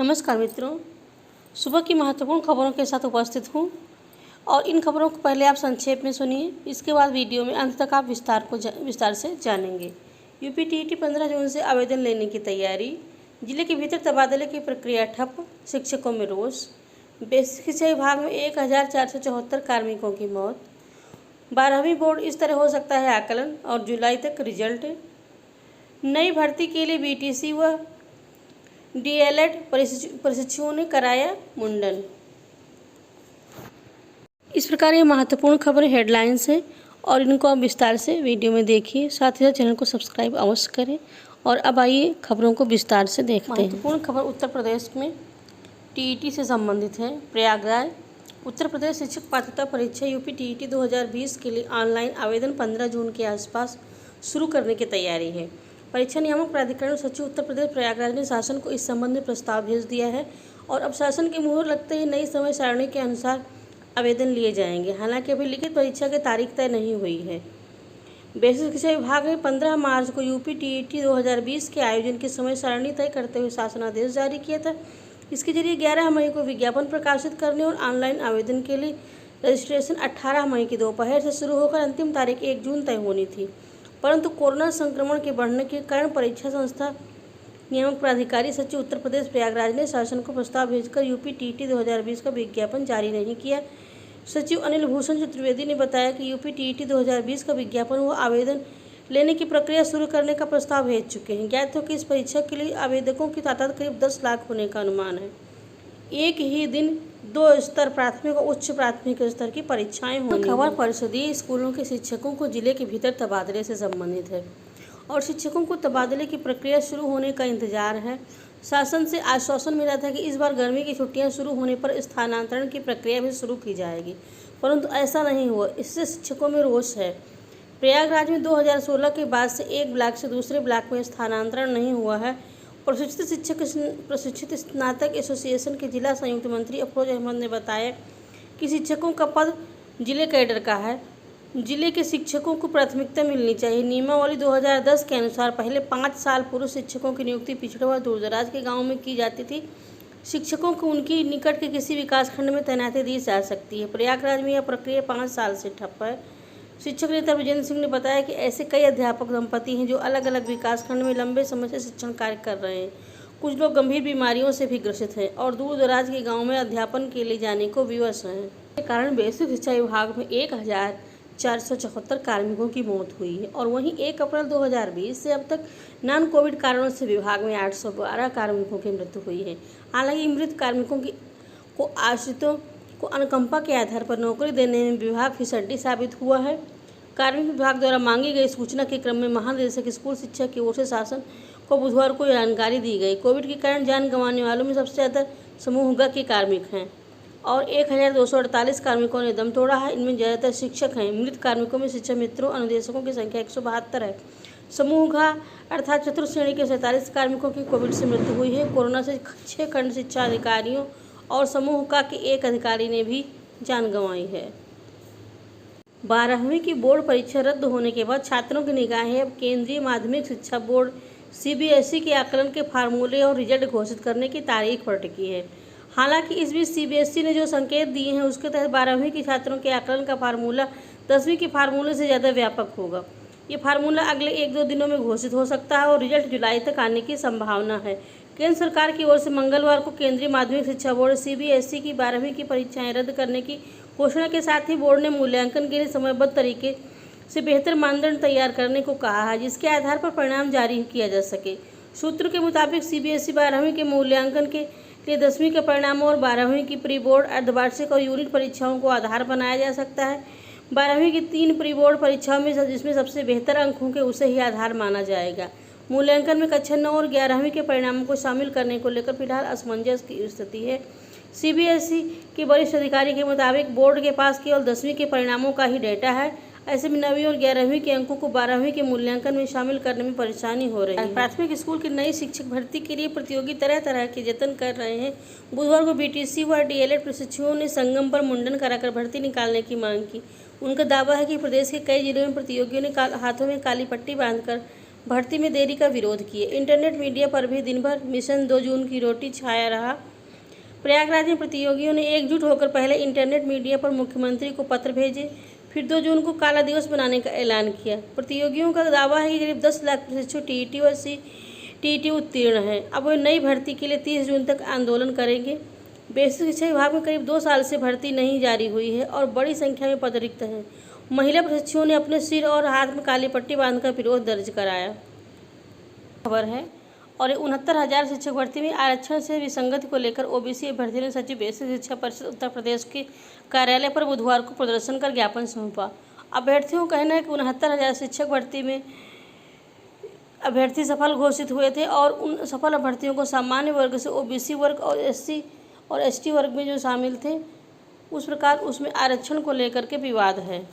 नमस्कार मित्रों, सुबह की महत्वपूर्ण खबरों के साथ उपस्थित हूँ और इन खबरों को पहले आप संक्षेप में सुनिए। इसके बाद वीडियो में अंत तक आप विस्तार से जानेंगे। यूपीटीईटी 15 जून से आवेदन लेने की तैयारी। जिले के भीतर तबादले की प्रक्रिया ठप, शिक्षकों में रोष। बेसिक शिक्षा विभाग में 1474 कार्मिकों की मौत। 12वीं बोर्ड इस तरह हो सकता है आकलन और जुलाई तक रिजल्ट। नई भर्ती के लिए बीटीसी व डीएलएड प्रशिक्षुओं ने कराया मुंडन। इस प्रकार ये महत्वपूर्ण खबरें हेडलाइंस हैं और इनको आप विस्तार से वीडियो में देखिए। साथ ही साथ चैनल को सब्सक्राइब अवश्य करें। और अब आइए खबरों को विस्तार से देखते हैं। महत्वपूर्ण खबर उत्तर प्रदेश में टीईटी से संबंधित है। प्रयागराज उत्तर प्रदेश शिक्षक पात्रता परीक्षा यूपीटीईटी 2020 के लिए ऑनलाइन आवेदन 15 जून के आसपास शुरू करने की तैयारी है। परीक्षा नियामक प्राधिकरण सचिव उत्तर प्रदेश प्रयागराज ने शासन को इस संबंध में प्रस्ताव भेज दिया है और अब शासन की मुहर लगते ही नई समय सारणी के अनुसार आवेदन लिए जाएंगे। हालांकि अभी लिखित परीक्षा की तारीख तय नहीं हुई है। बेसिक शिक्षा विभाग ने 15 मार्च को यूपीटीईटी 2020 के आयोजन की समय सारणी तय करते हुए शासनादेश जारी किया था। इसके जरिए 11 मई को विज्ञापन प्रकाशित करने और ऑनलाइन आवेदन के लिए रजिस्ट्रेशन 18 मई की दोपहर से शुरू होकर अंतिम तारीख 1 जून तय होनी थी, परंतु कोरोना संक्रमण के बढ़ने के कारण परीक्षा संस्था नियामक प्राधिकारी सचिव उत्तर प्रदेश प्रयागराज ने शासन को प्रस्ताव भेजकर यूपीटीईटी 2020 का विज्ञापन जारी नहीं किया। सचिव अनिल भूषण चतुर्वेदी ने बताया कि यूपीटीईटी 2020 का विज्ञापन व आवेदन लेने की प्रक्रिया शुरू करने का प्रस्ताव भेज चुके हैं। ज्ञात हो कि इस परीक्षा के लिए आवेदकों की तादाद करीब 10 लाख होने का अनुमान है। एक ही दिन 2 स्तर प्राथमिक और उच्च प्राथमिक स्तर की परीक्षाएं होंगी। खबर परिषदीय स्कूलों के शिक्षकों को जिले के भीतर तबादले से संबंधित है और शिक्षकों को तबादले की प्रक्रिया शुरू होने का इंतजार है। शासन से आश्वासन मिला था कि इस बार गर्मी की छुट्टियां शुरू होने पर स्थानांतरण की प्रक्रिया भी शुरू की जाएगी, परंतु ऐसा नहीं हुआ। इससे शिक्षकों में रोष है। प्रयागराज में 2016 के बाद से एक ब्लॉक से दूसरे ब्लॉक में स्थानांतरण नहीं हुआ है। प्रशिक्षित स्नातक एसोसिएशन के जिला संयुक्त मंत्री अफरोज अहमद ने बताया कि शिक्षकों का पद जिले कैडर का है। जिले के शिक्षकों को प्राथमिकता मिलनी चाहिए। नियमावली 2010 के अनुसार पहले 5 साल पुरुष शिक्षकों की नियुक्ति पिछड़े व दूरदराज के गाँव में की जाती थी। शिक्षकों को उनकी निकट के किसी विकासखंड में तैनाती दी जा सकती है। प्रयागराज में यह प्रक्रिया 5 साल से ठप है। शिक्षक नेता विजेंद्र सिंह ने बताया कि ऐसे कई अध्यापक दंपति हैं जो अलग अलग विकासखंड में लंबे समय से शिक्षण कार्य कर रहे हैं। कुछ लोग गंभीर बीमारियों से भी ग्रसित हैं और दूर दराज के गाँव में अध्यापन के लिए जाने को विवश हैं। के कारण बेसिक शिक्षा विभाग में 1474 कार्मिकों की मौत हुई है और वहीं 1 अप्रैल 2020 से अब तक नॉन कोविड कारणों से विभाग में 812 कार्मिकों की मृत्यु हुई है। हालांकि मृत कार्मिकों को आश्रितों को अनुकंपा के आधार पर नौकरी देने में विभाग फिसड्डी साबित हुआ है। कार्मिक विभाग द्वारा मांगी गई सूचना के क्रम में महानिदेशक स्कूल शिक्षा की ओर से शासन को बुधवार को जानकारी दी गई। कोविड के कारण जान गंवाने वालों में सबसे ज़्यादा समूह ग के कार्मिक हैं और 1248 कार्मिकों ने दम तोड़ा है। इनमें ज़्यादातर शिक्षक हैं। मृत कार्मिकों में शिक्षा मित्रों अनुदेशकों की संख्या 172 है। समूह घ अर्थात चतुर्थ श्रेणी के 47 कार्मिकों की कोविड से मृत्यु हुई है। कोरोना से 6 खंड शिक्षा अधिकारियों और समूह का के 1 अधिकारी ने भी जान गंवाई है। 12वीं की बोर्ड परीक्षा रद्द होने के बाद छात्रों की निगाहें अब केंद्रीय माध्यमिक शिक्षा बोर्ड सीबीएसई के आकलन के फार्मूले और रिजल्ट घोषित करने की तारीख पर टिकी है। हालांकि इस बीच सीबीएसई ने जो संकेत दिए हैं उसके तहत 12वीं के छात्रों के आकलन का फार्मूला 10वीं के फार्मूले से ज़्यादा व्यापक होगा। ये फार्मूला अगले 1-2 दिनों में घोषित हो सकता है और रिजल्ट जुलाई तक आने की संभावना है। केंद्र सरकार की ओर से मंगलवार को केंद्रीय माध्यमिक शिक्षा बोर्ड सीबीएसई की 12वीं की परीक्षाएं रद्द करने की घोषणा के साथ ही बोर्ड ने मूल्यांकन के लिए समयबद्ध तरीके से बेहतर मानदंड तैयार करने को कहा है, जिसके आधार पर परिणाम जारी किया जा सके। सूत्रों के मुताबिक सीबीएसई 12वीं के मूल्यांकन के लिए 10वीं के परिणामों और 12वीं की प्री बोर्ड, अर्धवार्षिक और यूनिट परीक्षाओं को आधार बनाया जा सकता है। 12वीं की 3 प्री बोर्ड परीक्षाओं में जिसमें सबसे बेहतर अंक होंगे उसे ही आधार माना जाएगा। मूल्यांकन में कक्षा 9 और 11वीं के परिणामों को शामिल करने को लेकर फिलहाल असमंजस की स्थिति है। सीबीएसई के वरिष्ठ अधिकारी के मुताबिक बोर्ड के पास केवल 10वीं के परिणामों का ही डेटा है। ऐसे में 9वीं और 11वीं के अंकों को 12वीं के मूल्यांकन में शामिल करने में परेशानी हो रही है। प्राथमिक स्कूल की नई शिक्षक भर्ती के लिए प्रतियोगी तरह तरह के जतन कर रहे हैं। बुधवार को बीटीसी व डीएलएड प्रशिक्षुओं ने संगम पर मुंडन कराकर भर्ती निकालने की मांग की। उनका दावा है कि प्रदेश के कई जिलों में प्रतियोगियों ने हाथों में काली पट्टी बांधकर भर्ती में देरी का विरोध किए। इंटरनेट मीडिया पर भी दिन भर मिशन 2 जून की रोटी छाया रहा। प्रयागराज में प्रतियोगियों ने एकजुट होकर पहले इंटरनेट मीडिया पर मुख्यमंत्री को पत्र भेजे, फिर 2 जून को काला दिवस बनाने का ऐलान किया। प्रतियोगियों का दावा है कि करीब 10 लाख प्रशिक्षु टीईटी व सीटीईटी उत्तीर्ण हैं। अब वे नई भर्ती के लिए 30 जून तक आंदोलन करेंगे। बेसिक शिक्षा विभाग में करीब 2 साल से भर्ती नहीं जारी हुई है और बड़ी संख्या में पद रिक्त हैं। महिला प्रशिक्षुओं ने अपने सिर और हाथ में काली पट्टी बांधकर विरोध दर्ज कराया। खबर है और 69,000 शिक्षक भर्ती में आरक्षण से विसंगति को लेकर ओबीसी अभ्यर्थियों ने सचिव बेसिक शिक्षा परिषद उत्तर प्रदेश के कार्यालय पर बुधवार को प्रदर्शन कर ज्ञापन सौंपा। अभ्यर्थियों का कहना है कि 69,000 शिक्षक भर्ती में अभ्यर्थी सफल घोषित हुए थे और उन सफल अभ्यर्थियों को सामान्य वर्ग से ओबीसी वर्ग और एससी और एसटी वर्ग में जो शामिल थे उस प्रकार उसमें आरक्षण को लेकर के विवाद है।